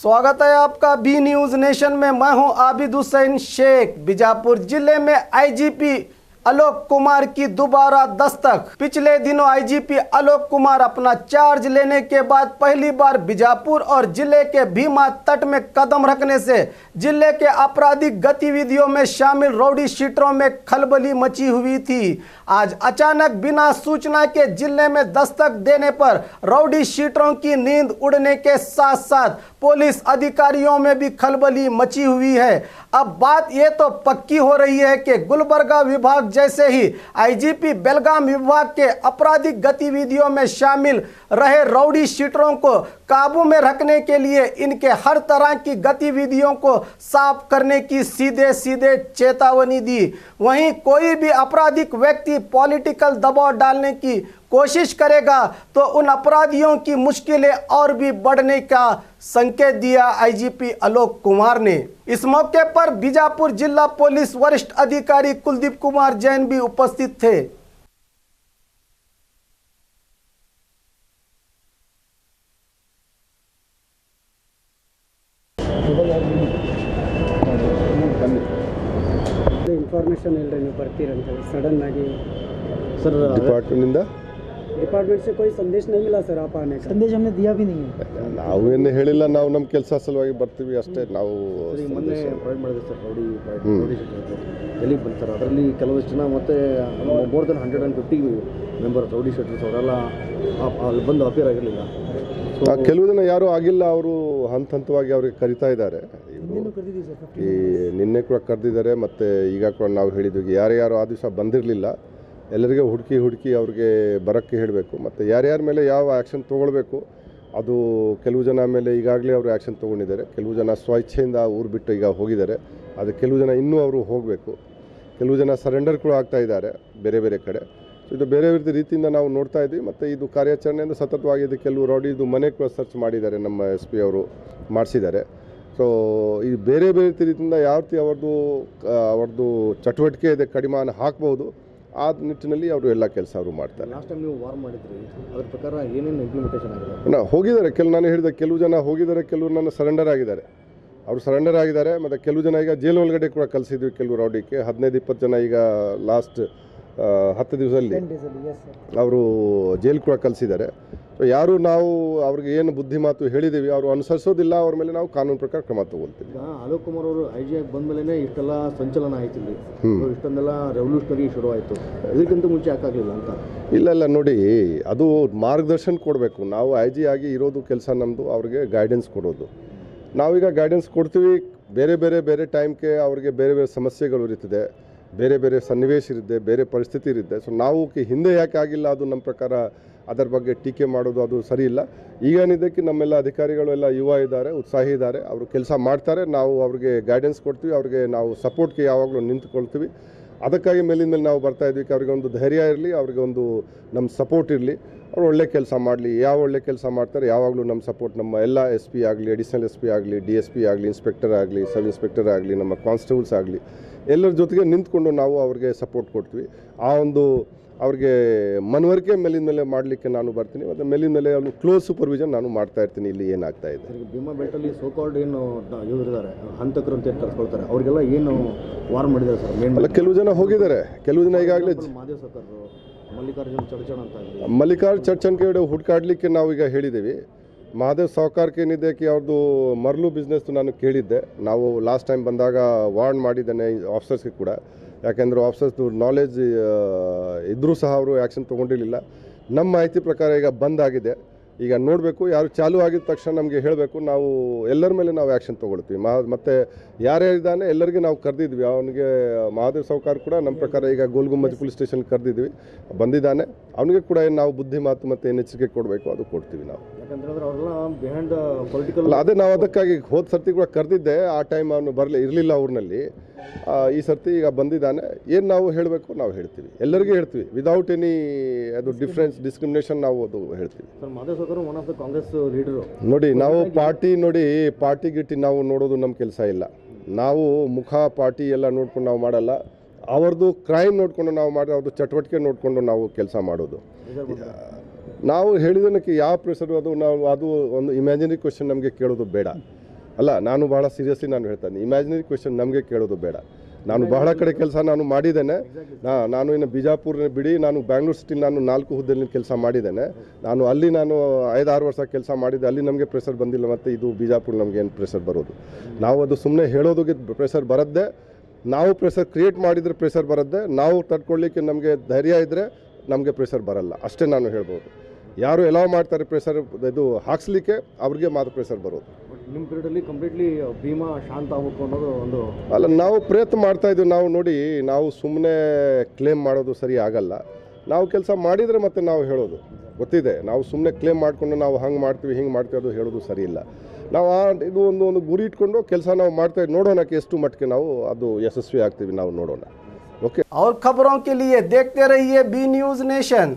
स्वागत है आपका बी न्यूज नेशन में। मैं हूं आबिद हुसैन शेख। बीजापुर जिले में आईजीपी आलोक कुमार की दोबारा दस्तक। पिछले दिनों आईजीपी आलोक कुमार अपना चार्ज लेने के बाद पहली बार बीजापुर और जिले के भीमा तट में कदम रखने से जिले के आपराधिक गतिविधियों में शामिल रौडी शीटरों में खलबली मची हुई थी। आज अचानक बिना सूचना के जिले में दस्तक देने पर रौडी शीटरों की नींद उड़ने के साथ साथ पुलिस अधिकारियों में भी खलबली मची हुई है। अब बात ये तो पक्की हो रही है कि गुलबर्गा विभाग जैसे ही आईजीपी बेलगाम विभाग के आपराधिक गतिविधियों में शामिल रहे रौडी शीटरों को काबू में रखने के लिए इनके हर तरह की गतिविधियों को साफ करने की सीधे सीधे चेतावनी दी। वहीं कोई भी आपराधिक व्यक्ति पॉलिटिकल दबाव डालने की कोशिश करेगा तो उन अपराधियों की मुश्किलें और भी बढ़ने का संकेत दिया आईजीपी आलोक कुमार ने। इस मौके पर बीजापुर जिला पुलिस वरिष्ठ अधिकारी कुलदीप कुमार जैन भी उपस्थित थे। इन्फॉर्मेशन नहीं ಬರ್ತೀರಂತೆ सडन आगे सर डिपार्टमेंट से कोई संदेश नहीं मिला सर। आप आने का संदेश हमने दिया भी नहीं है। ನಾವೇನು ಹೇಳಿಲ್ಲ, ನಾವು ನಮ್ಮ ಕೆಲಸ ಸಲುವಾಗಿ ಬರ್ತೀವಿ ಅಷ್ಟೇ। ನಾವು ಮೊನ್ನೆ ಪ್ರೊವೈಡ್ ಮಾಡಿದೆ ಸರ್ ರೌಡಿ ಎಲ್ಲಿಗೆ ಬಂತಾರೆ ಅದರಲ್ಲಿ ಕೆಲವಷ್ಟು ಜನ ಮತ್ತೆ more than 150 members rowdy sheeters ಅವರೆಲ್ಲ ಅಲ್ಲಿ ಬಂದು ಅಪಿಯರ್ ಆಗಿರಲಿಲ್ಲ। ಕೆಲವು ಜನ ಯಾರೂ ಆಗಿಲ್ಲ, ಅವರು ಹಂತವಾಗಿ ಅವ್ರಿಗೆ ಕರಿತಾ ಇದ್ದಾರೆ। ಈ ನಿನ್ನೆ ಕೂಡ ಕರೆದಿದ್ದಾರೆ, ಮತ್ತು ಈಗ ಕೂಡ ನಾವು ಹೇಳಿದ್ವಿ ಯಾರ್ಯಾರು ಆ ದಿವಸ ಬಂದಿರಲಿಲ್ಲ ಎಲ್ಲರಿಗೂ ಹುಡುಕಿ ಅವ್ರಿಗೆ ಬರೋಕ್ಕೆ ಹೇಳಬೇಕು, ಮತ್ತು ಯಾರ್ಯಾರ ಮೇಲೆ ಯಾವ ಆ್ಯಕ್ಷನ್ ತೊಗೊಳ್ಬೇಕು ಅದು ಕೆಲವು ಜನ ಮೇಲೆ ಈಗಾಗಲೇ ಅವರು ಆ್ಯಕ್ಷನ್ ತೊಗೊಂಡಿದ್ದಾರೆ। ಕೆಲವು ಜನ ಸ್ವಇಚ್ಛೆಯಿಂದ ಊರು ಬಿಟ್ಟು ಈಗ ಹೋಗಿದ್ದಾರೆ, ಅದು ಕೆಲವು ಜನ ಇನ್ನೂ ಅವರು ಹೋಗಬೇಕು। ಕೆಲವು ಜನ ಸರೆಂಡರ್ ಕೂಡ ಆಗ್ತಾ ಇದ್ದಾರೆ ಬೇರೆ ಬೇರೆ ಕಡೆ। ಸೊ ಇದು ಬೇರೆ ಬೇರೆ ರೀತಿಯಿಂದ ನಾವು ನೋಡ್ತಾ ಇದ್ವಿ, ಮತ್ತು ಇದು ಕಾರ್ಯಾಚರಣೆಯಿಂದ ಸತತವಾಗಿದೆ। ಕೆಲವು ರೌಡಿದು ಮನೆ ಕೂಡ ಸರ್ಚ್ ಮಾಡಿದ್ದಾರೆ, ನಮ್ಮ SP ಅವರು ಮಾಡಿಸಿದ್ದಾರೆ। ಸೊ ಈ ಬೇರೆ ಬೇರೆ ರೀತಿಯಿಂದ ಯಾವ ರೀತಿ ಅವ್ರದ್ದು ಚಟುವಟಿಕೆ ಇದೆ ಕಡಿವಾಣ ಹಾಕ್ಬೋದು, ಆ ನಿಟ್ಟಿನಲ್ಲಿ ಅವರು ಎಲ್ಲ ಕೆಲಸ ಅವರು ಮಾಡ್ತಾರೆ। ಲಾಸ್ಟ್ ಟೈಮ್ ನೀವು ವಾರ್ ಮಾಡಿದ್ರಿ, ಅದ್ರ ಪ್ರಕಾರ ಏನೇನು ಇಂಪ್ಲಿಮೆಂಟೇಷನ್ ಆಗಿದೆ? ಹೋಗಿದ್ದಾರೆ ನಾನು ಹೇಳಿದ ಕೆಲವು ಜನ ಹೋಗಿದ್ದಾರೆ, ಕೆಲವರು ನನ್ನ ಸರೆಂಡರ್ ಆಗಿದ್ದಾರೆ, ಅವರು ಸರೆಂಡರ್ ಆಗಿದ್ದಾರೆ। ಮತ್ತು ಕೆಲವು ಜನ ಈಗ ಜೈಲು ಒಳಗಡೆ ಕೂಡ ಕಳಿಸಿದ್ವಿ ಕೆಲವು ರೌಡಿಗೆ 15-20 ಜನ ಈಗ ಲಾಸ್ಟ್ 10 ದಿವಸದಲ್ಲಿ ಅವರು ಜೈಲು ಕೂಡ ಕಳಿಸಿದ್ದಾರೆ। ಸೊ ಯಾರು ನಾವು ಅವ್ರಿಗೆ ಏನು ಬುದ್ಧಿ ಮಾತು ಹೇಳಿದ್ದೀವಿ ಅವರು ಅನುಸರಿಸೋದಿಲ್ಲ, ಅವ್ರ ಮೇಲೆ ನಾವು ಕಾನೂನು ಪ್ರಕಾರ ಕ್ರಮ ತಗೊಳ್ತೀವಿ। ಈಗ ಆಲೋಕ್ ಕುಮಾರ್ ಅವರು IG ಆಗಿ ಬಂದ ಮೇಲೆ ಇಷ್ಟೆಲ್ಲ ಸಂಚಲನ ಆಯ್ತು, ಇಲ್ಲಿ ಇಷ್ಟೊಂದೆಲ್ಲ ರೆವಲ್ಯೂಷನರಿ ಶುರು ಆಯಿತು, ಇದಕ್ಕಿಂತ ಮುಂಚೆ ಯಾಕಾಗಲಿಲ್ಲ ಅಂತ? ಇಲ್ಲ ನೋಡಿ, ಅದು ಮಾರ್ಗದರ್ಶನ ಕೊಡಬೇಕು। ನಾವು IG ಆಗಿ ಇರೋದು ಕೆಲಸ ನಮ್ಮದು, ಅವ್ರಿಗೆ ಗೈಡೆನ್ಸ್ ಕೊಡೋದು। ನಾವೀಗ ಗೈಡೆನ್ಸ್ ಕೊಡ್ತೀವಿ, ಬೇರೆ ಟೈಮ್ಗೆ ಅವ್ರಿಗೆ ಬೇರೆ ಬೇರೆ ಸಮಸ್ಯೆಗಳು ಇರ್ತದೆ, ಬೇರೆ ಬೇರೆ ಸನ್ನಿವೇಶ ಇರುತ್ತೆ, ಬೇರೆ ಪರಿಸ್ಥಿತಿ ಇರುತ್ತೆ। ಸೊ ನಾವು ಹಿಂದೆ ಯಾಕೆ ಆಗಿಲ್ಲ ಅದು ನಮ್ಮ ಪ್ರಕಾರ ಅದರ ಬಗ್ಗೆ ಟೀಕೆ ಮಾಡೋದು ಅದು ಸರಿ ಇಲ್ಲ। ಈಗೇನಿದ್ದಕ್ಕೆ ನಮ್ಮೆಲ್ಲ ಅಧಿಕಾರಿಗಳು ಎಲ್ಲ ಯುವ ಇದ್ದಾರೆ, ಉತ್ಸಾಹಿ ಇದ್ದಾರೆ, ಅವರು ಕೆಲಸ ಮಾಡ್ತಾರೆ। ನಾವು ಅವ್ರಿಗೆ ಗೈಡೆನ್ಸ್ ಕೊಡ್ತೀವಿ, ಅವ್ರಿಗೆ ನಾವು ಸಪೋರ್ಟ್ಗೆ ಯಾವಾಗಲೂ ನಿಂತ್ಕೊಳ್ತೀವಿ। ಅದಕ್ಕಾಗಿ ಮೇಲಿಂದ ಮೇಲೆ ನಾವು ಬರ್ತಾ ಇದ್ವಿ, ಅವ್ರಿಗೆ ಒಂದು ಧೈರ್ಯ ಇರಲಿ, ಅವ್ರಿಗೆ ಒಂದು ನಮ್ಮ ಸಪೋರ್ಟ್ ಇರಲಿ, ಅವ್ರು ಒಳ್ಳೆ ಕೆಲಸ ಮಾಡಲಿ। ಯಾವ ಒಳ್ಳೆ ಕೆಲಸ ಮಾಡ್ತಾರೆ ಯಾವಾಗಲೂ ನಮ್ಮ ಸಪೋರ್ಟ್, ನಮ್ಮ ಎಲ್ಲ SP ಆಗಲಿ, ಅಡಿಷನಲ್ SP ಆಗಲಿ, DSP ಆಗಲಿ, ಇನ್ಸ್ಪೆಕ್ಟರ್ ಆಗಲಿ, ಸಬ್ ಇನ್ಸ್ಪೆಕ್ಟರ್ ಆಗಲಿ, ನಮ್ಮ ಕಾನ್ಸ್ಟೇಬಲ್ಸ್ ಆಗಲಿ, ಎಲ್ಲರ ಜೊತೆಗೆ ನಿಂತ್ಕೊಂಡು ನಾವು ಅವ್ರಿಗೆ ಸಪೋರ್ಟ್ ಕೊಡ್ತೀವಿ। ಆ ಒಂದು ಅವ್ರಿಗೆ ಮನವರಿಕೆ ಮೇಲಿನ ಮೇಲೆ ಮಾಡಲಿಕ್ಕೆ ನಾನು ಬರ್ತೀನಿ, ಮತ್ತು ಮೇಲಿನ ಮೇಲೆ ಅವ್ನು ಕ್ಲೋಸ್ ಸೂಪರ್ವಿಷನ್ ನಾನು ಮಾಡ್ತಾ ಇರ್ತೀನಿ ಇಲ್ಲಿ ಏನಾಗ್ತಾ ಇದೆ। ಭೀಮಾ ಬೆಲ್ಟಲ್ಲಿ ಸೋಕಾಲ್ಡ್ ಏನು ಇದ್ದಾರೆ ಹಂತಕರು ಅಂತ ಕರ್ಸ್ಕೊಳ್ತಾರೆ, ಅವರಿಗೆಲ್ಲ ಏನು ವಾರ್ ಮಾಡಿದ್ದಾರೆ ಸರ್? ಅಲ್ಲ, ಕೆಲವು ಜನ ಹೋಗಿದ್ದಾರೆ, ಕೆಲವು ಜನ ಈಗಾಗಲೇ ಮಹಾದೇವ್ ಸರ್ಕಾರರು ಮಲ್ಲಿಕಾರ್ಜುನ್ ಚರ್ಚನ್ ಅಂತ ಮಲ್ಲಿಕಾರ್ಜುನ್ ಚರ್ಚನ್ ಕಡೆ ಹುಡುಕಾಡಲಿಕ್ಕೆ ನಾವು ಈಗ ಹೇಳಿದ್ದೀವಿ। ಮಹಾದೇವ್ ಸಾವ್ಕಾರ್ಗೆ ಏನಿದೆ ಅವ್ರದ್ದು ಮರಳು ಬಿಸ್ನೆಸ್ ನಾನು ಕೇಳಿದ್ದೆ, ನಾವು ಲಾಸ್ಟ್ ಟೈಮ್ ಬಂದಾಗ ವಾರ್ನ್ ಮಾಡಿದ್ದೇನೆ ಆಫೀಸರ್ಸ್ಗೆ ಕೂಡ, ಯಾಕೆಂದರೆ ಆಫೀಸರ್ಸ್ದು ನಾಲೆಜ್ ಇದ್ದರೂ ಸಹ ಅವರು ಆ್ಯಕ್ಷನ್ ತೊಗೊಂಡಿರಲಿಲ್ಲ। ನಮ್ಮ ಮಾಹಿತಿ ಪ್ರಕಾರ ಈಗ ಬಂದಾಗಿದೆ, ಈಗ ನೋಡಬೇಕು, ಯಾರು ಚಾಲೂ ಆಗಿದ ತಕ್ಷಣ ನಮಗೆ ಹೇಳಬೇಕು, ನಾವು ಎಲ್ಲರ ಮೇಲೆ ನಾವು ಆ್ಯಕ್ಷನ್ ತೊಗೊಳ್ತೀವಿ। ಮತ್ತು ಯಾರ್ಯಾರಿದ್ದಾನೆ ಎಲ್ಲರಿಗೆ ನಾವು ಕರೆದಿದ್ವಿ, ಅವನಿಗೆ ಮಹಾದೇವ್ ಸಾವ್ಕಾರ್ ಕೂಡ ನಮ್ಮ ಪ್ರಕಾರ ಈಗ ಗೋಲ್ಗುಂಬಜ್ ಪೊಲೀಸ್ ಸ್ಟೇಷನ್ ಕರೆದಿದ್ವಿ, ಬಂದಿದ್ದಾನೆ, ಅವನಿಗೆ ಕೂಡ ಏನು ನಾವು ಬುದ್ಧಿ ಮಾತು ಮತ್ತು ಏನು ಎಚ್ಚರಿಕೆ ಕೊಡಬೇಕು ಅದು ಕೊಡ್ತೀವಿ ನಾವು। ಯಾಕಂದ್ರೆ ಅವರೆಲ್ಲ ಬಿಹೈಂಡ್ ಪೊಲಿಟಿಕಲ್ ಅದೇ ನಾವು ಅದಕ್ಕಾಗಿ ಹೋದ ಸರ್ತಿ ಕೂಡ ಕರೆದಿದ್ದೆ, ಆ ಟೈಮ್ ಅವನು ಇರಲಿಲ್ಲ ಊರಿನಲ್ಲಿ। ಈ ಸರ್ತಿ ಈಗ ಬಂದಿದ್ದಾನೆ, ಏನು ನಾವು ಹೇಳಬೇಕು ನಾವು ಹೇಳ್ತೀವಿ, ಎಲ್ಲರಿಗೂ ಹೇಳ್ತೀವಿ, ವಿದೌಟ್ ಎನಿ ಅದು ಡಿಸ್ಕ್ರಿಮಿನೇಷನ್ ನಾವು ಅದು ಹೇಳ್ತೀವಿ। One of the Congress leader ನೋಡಿ, ನಾವು ಪಾರ್ಟಿ ಗಿಟ್ಟಿ ನಾವು ನೋಡೋದು ನಮ್ಮ ಕೆಲಸ ಇಲ್ಲ। ನಾವು ಮುಖ ಪಾರ್ಟಿ ಎಲ್ಲ ನೋಡ್ಕೊಂಡು ನಾವು ಮಾಡಲ್ಲ, ಅವ್ರದ್ದು ಕ್ರೈಮ್ ನೋಡಿಕೊಂಡು ನಾವು ಮಾಡಿ, ಅವ್ರದ್ದು ಚಟುವಟಿಕೆ ನೋಡಿಕೊಂಡು ನಾವು ಕೆಲಸ ಮಾಡೋದು। ನಾವು ಹೇಳಿದನಕ್ಕೆ ಯಾವ ಪ್ರೆಷರು ಅದು ನಾವು ಅದು ಒಂದು ಇಮ್ಯಾಜಿನರಿ ಕ್ವೆಶ್ಚನ್ ನಮಗೆ ಕೇಳೋದು ಬೇಡ। ಅಲ್ಲ, ನಾನು ಭಾಳ ಸೀರಿಯಸ್ಲಿ ನಾನು ಹೇಳ್ತಾನೆ, ಇಮ್ಯಾಜಿನರಿ ಕ್ವೆಶನ್ ನಮಗೆ ಕೇಳೋದು ಬೇಡ. ನಾನು ಬಹಳ ಕಡೆ ಕೆಲಸ ನಾನು ಮಾಡಿದ್ದೇನೆ. ನಾನು ಇನ್ನು ಬಿಜಾಪುರ ಬಿಡಿ, ನಾನು ಬ್ಯಾಂಗ್ಳೂರ್ ಸಿಟಿಲಿ ನಾನು 4 ಹುದ್ದೆಯಲ್ಲಿ ಕೆಲಸ ಮಾಡಿದ್ದೇನೆ. ನಾನು 5-6 ವರ್ಷ ಕೆಲಸ ಮಾಡಿದ್ದೆ. ಅಲ್ಲಿ ನಮಗೆ ಪ್ರೆಷರ್ ಬಂದಿಲ್ಲ, ಮತ್ತು ಇದು ಬಿಜಾಪುರ ನಮಗೆ ಏನು ಪ್ರೆಷರ್ ಬರೋದು? ನಾವು ಅದು ಸುಮ್ಮನೆ ಹೇಳೋದಕ್ಕೆ ಪ್ರೆಷರ್ ಬರದ್ದೆ. ನಾವು ಪ್ರೆಷರ್ ಕ್ರಿಯೇಟ್ ಮಾಡಿದರೆ ಪ್ರೆಷರ್ ಬರುತ್ತೆ. ನಾವು ತಡ್ಕೊಳ್ಳಿಕ್ಕೆ ನಮಗೆ ಧೈರ್ಯ ಇದ್ದರೆ ನಮಗೆ ಪ್ರೆಷರ್ ಬರಲ್ಲ, ಅಷ್ಟೇ ನಾನು ಹೇಳ್ಬೋದು. ಯಾರು ಎಲಾವ್ ಮಾಡ್ತಾರೆ ಪ್ರೆಷರ್ ಇದು ಹಾಕ್ಸ್ಲಿಕ್ಕೆ, ಅವ್ರಿಗೆ ಮಾತ್ರ ಪ್ರೆಷರ್ ಬರೋದು. ನಿಮ್ಮ ಪೀರಿಯಡಲ್ಲಿ ಕಂಪ್ಲೀಟ್ಲಿ ಭೀಮಾ ಶಾಂತ ಆಗಬೇಕು ಅನ್ನೋದು ಒಂದು ಅಲ್ಲ, ನಾವು ಪ್ರಯತ್ನ ಮಾಡ್ತಾ ಇದ್ದೀವಿ. ನಾವು ನೋಡಿ, ನಾವು ಸುಮ್ಮನೆ ಕ್ಲೇಮ್ ಮಾಡೋದು ಸರಿ ಆಗಲ್ಲ. ನಾವು ಕೆಲಸ ಮಾಡಿದರೆ ಮತ್ತೆ ನಾವು ಹೇಳೋದು ಗೊತ್ತಿದೆ. ನಾವು ಸುಮ್ಮನೆ ಕ್ಲೇಮ್ ಮಾಡಿಕೊಂಡು ನಾವು ಹಂಗೆ ಮಾಡ್ತೀವಿ ಹಿಂಗೆ ಮಾಡ್ತೀವಿ ಅದು ಹೇಳೋದು ಸರಿ ಇಲ್ಲ. ನಾವು ಇದು ಒಂದು ಗುರಿ ಇಟ್ಕೊಂಡು ಕೆಲಸ ನಾವು ಮಾಡ್ತಾ ನೋಡೋಣ ಎಷ್ಟು ಮಟ್ಟಿಗೆ ನಾವು ಅದು ಯಶಸ್ವಿ ಆಗ್ತೀವಿ, ನಾವು ನೋಡೋಣ. ओके। और खबरों के लिए देखते रहिए बी न्यूज़ नेशन।